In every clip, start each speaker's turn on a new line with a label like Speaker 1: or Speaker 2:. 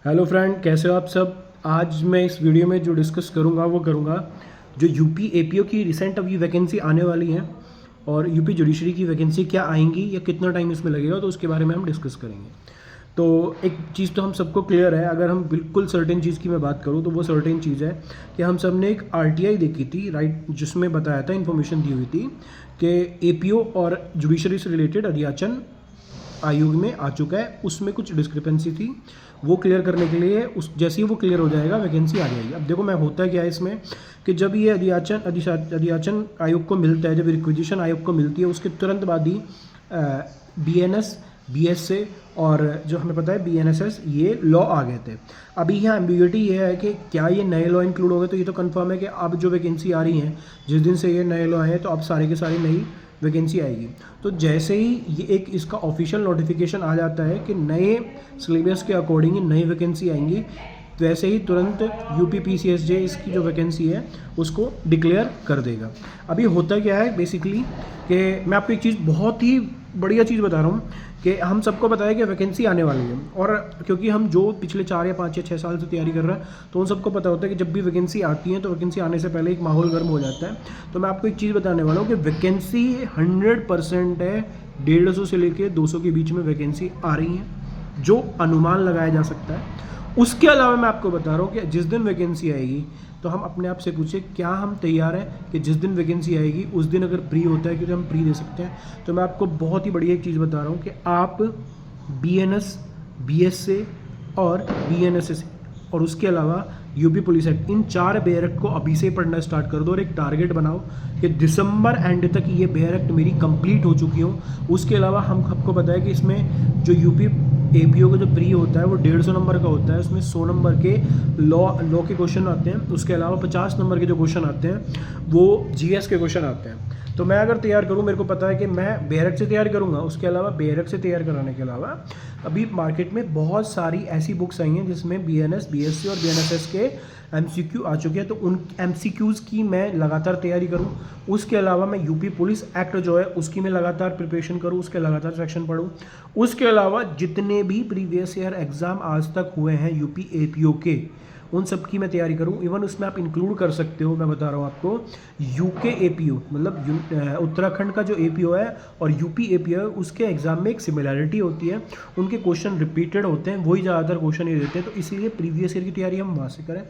Speaker 1: Hello friend, कैसे हो आप सब। आज मैं इस वीडियो में जो डिस्कस करूंगा वो करूंगा जो यूपी एपीओ की रिसेंट अभी वैकेंसी आने वाली है और यूपी जुडिशरी की वैकेंसी क्या आएंगी या कितना टाइम इसमें लगेगा, तो उसके बारे में हम डिस्कस करेंगे। तो एक चीज़ तो हम सबको क्लियर है, अगर हम बिल्कुल सर्टेन चीज़ की मैं बात करूँ तो वो सर्टेन चीज़ है कि हम सब ने एक आरटीआई देखी थी, राइट, जिसमें बताया था, इन्फॉर्मेशन दी हुई थी कि एपीओ और जुडिशरी से रिलेटेड अध्याचन आयोग में आ चुका है, उसमें कुछ डिस्क्रिपेंसी थी, वो क्लियर करने के लिए उस जैसे ही वो क्लियर हो जाएगा वैकेंसी आ जाएगी। अब देखो मैं होता क्या है इसमें कि जब ये अध्याचन आयोग को मिलता है, जब रिक्विजिशन आयोग को मिलती है, उसके तुरंत बाद ही बीएनएस, बीएसए और जो हमें पता है बीएनएसएस, ये लॉ आ गए थे। अभी यहाँ एम्बिग्युइटी ये है कि क्या ये नए लॉ इंक्लूड हो गए, तो ये तो कंफर्म है कि अब जो वैकेंसी आ रही हैं, जिस दिन से ये नए लॉ आए तो अब सारे के सारी नई वैकेंसी आएगी। तो जैसे ही ये एक इसका ऑफिशियल नोटिफिकेशन आ जाता है कि नए सिलेबस के अकॉर्डिंग नई वैकेंसी आएंगी, वैसे ही तुरंत यूपी पीसीएसजे इसकी जो वैकेंसी है उसको डिक्लेयर कर देगा। अभी होता क्या है बेसिकली कि मैं आपको एक चीज़, बहुत ही बढ़िया चीज़ बता रहा हूँ कि हम सबको पता है कि वैकेंसी आने वाली है, और क्योंकि हम जो पिछले 4 या 5 या 6 साल से तैयारी कर रहे हैं तो उन सबको पता होता है कि जब भी वैकेंसी आती है तो वैकेंसी आने से पहले एक माहौल गर्म हो जाता है। तो मैं आपको एक चीज़ बताने वाला हूँ कि वैकेंसी 100% है, 150 से लेकर 200 के बीच में वैकेंसी आ रही हैं, जो अनुमान लगाया जा सकता है। उसके अलावा मैं आपको बता रहा हूँ कि जिस दिन वैकेंसी आएगी तो हम अपने आप से पूछे क्या हम तैयार हैं कि जिस दिन वैकेंसी आएगी उस दिन अगर प्री होता है, क्योंकि हम प्री दे सकते हैं। तो मैं आपको बहुत ही बढ़िया एक चीज़ बता रहा हूँ कि आप बीएनएस, बीएसए और बीएनएसएस और उसके अलावा यूपी पुलिस एक्ट, इन 4 बेयर को अभी से पढ़ना स्टार्ट कर दो और एक टारगेट बनाओ कि दिसंबर एंड तक ये बेयर एक्ट मेरी कंप्लीट हो चुकी हो। उसके अलावा हम सबको पता है कि इसमें जो यूपी एपीओ का जो प्री होता है वो 150 नंबर का होता है, उसमें 100 नंबर के लॉ के क्वेश्चन आते हैं, उसके अलावा 50 नंबर के जो क्वेश्चन आते हैं वो जीएस के क्वेश्चन आते हैं। तो मैं अगर तैयार करूँ, मेरे को पता है कि मैं बेयरक से तैयार करूँगा, उसके अलावा बेयरक से तैयार कराने के अलावा अभी मार्केट में बहुत सारी ऐसी बुक्स आई हैं जिसमें बीएनएस, बीएससी और बीएनएसएस के एमसीक्यू आ चुके हैं, तो उन एमसीक्यूज़ की मैं लगातार तैयारी करूं। उसके अलावा मैं यूपी पुलिस एक्ट जो है उसकी मैं लगातार प्रिपरेशन करूं, उसके लगातार सेक्शन पढूं। उसके अलावा जितने भी प्रीवियस ईयर एग्ज़ाम आज तक हुए हैं यूपी एपीओ के, उन सब की मैं तैयारी करूं। इवन उसमें आप इंक्लूड कर सकते हो, मैं बता रहा हूं आपको, यूके एपीओ, मतलब उत्तराखंड का जो एपीओ है और यूपी एपीओ है, उसके एग्जाम में एक सिमिलैरिटी होती है, उनके क्वेश्चन रिपीटेड होते हैं, वही ज़्यादातर क्वेश्चन ये देते हैं, तो इसलिए प्रीवियस ईयर की तैयारी हम वहाँ से करें।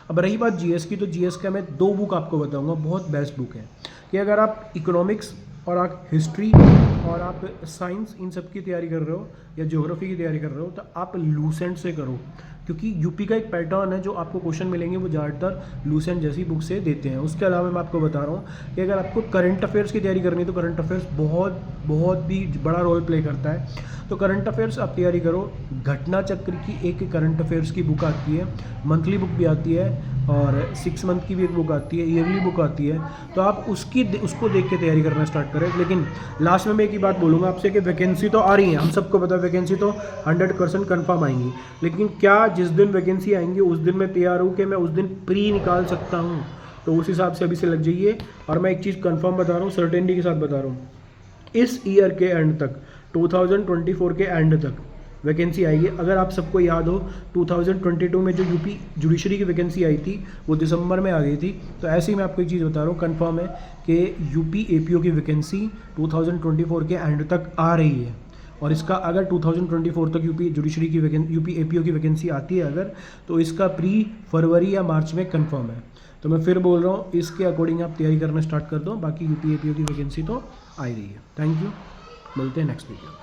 Speaker 1: अब रही बात जीएस की, तो जीएस का मैं 2 बुक आपको बताऊँगा, बहुत बेस्ट बुक है कि अगर आप इकोनॉमिक्स और आप हिस्ट्री और आप साइंस इन सब की तैयारी कर रहे हो या ज्योग्राफी की तैयारी कर रहे हो तो आप लूसेंट से करो, क्योंकि यूपी का एक पैटर्न है, जो आपको क्वेश्चन मिलेंगे वो ज़्यादातर लूसेंट जैसी बुक से देते हैं। उसके अलावा मैं आपको बता रहा हूँ कि अगर आपको करंट अफेयर्स की तैयारी करनी है तो करंट अफेयर्स बहुत भी बड़ा रोल प्ले करता है, तो करंट अफेयर्स आप तैयारी करो। घटना चक्र की एक करंट अफेयर्स की बुक आती है, मंथली बुक भी आती है और 6 मंथ की भी एक बुक आती है, ईयरली बुक आती है, तो आप उसको देख के तैयारी करना स्टार्ट करें। लेकिन लास्ट में मैं एक ही बात बोलूँगा आपसे कि वैकेंसी तो आ रही है, हम सबको पता है वैकेंसी तो 100% कन्फर्म आएंगी, लेकिन क्या जिस दिन वैकेंसी आएंगी उस दिन मैं तैयार हूँ कि मैं उस दिन प्री निकाल सकता हूँ, तो उस हिसाब से अभी से लग जाइए। और मैं एक चीज़ कन्फर्म बता रहा हूँ, सर्टेनिटी के साथ बता रहा हूँ, इस ईयर के एंड तक, 2024 के एंड तक वैकेंसी आएगी। अगर आप सबको याद हो 2022 में जो यूपी जुडिशरी की वैकेंसी आई थी वो दिसंबर में आ गई थी, तो ऐसे ही मैं आपको एक चीज़ बता रहा हूँ, कंफर्म है कि यूपी एपीओ की वैकेंसी 2024 के एंड तक आ रही है। और इसका अगर 2024 तक यूपी जुडिशरी की यूपी एपीओ की वैकेंसी आती है अगर, तो इसका प्री फरवरी या मार्च में कंफर्म है। तो मैं फिर बोल रहा हूँ, इसके अकॉर्डिंग आप तैयारी करना स्टार्ट कर दो, बाकी यूपी एपीओ की वैकेंसी तो आ ही रही है। थैंक यू, मिलते हैं नेक्स्ट वीडियो।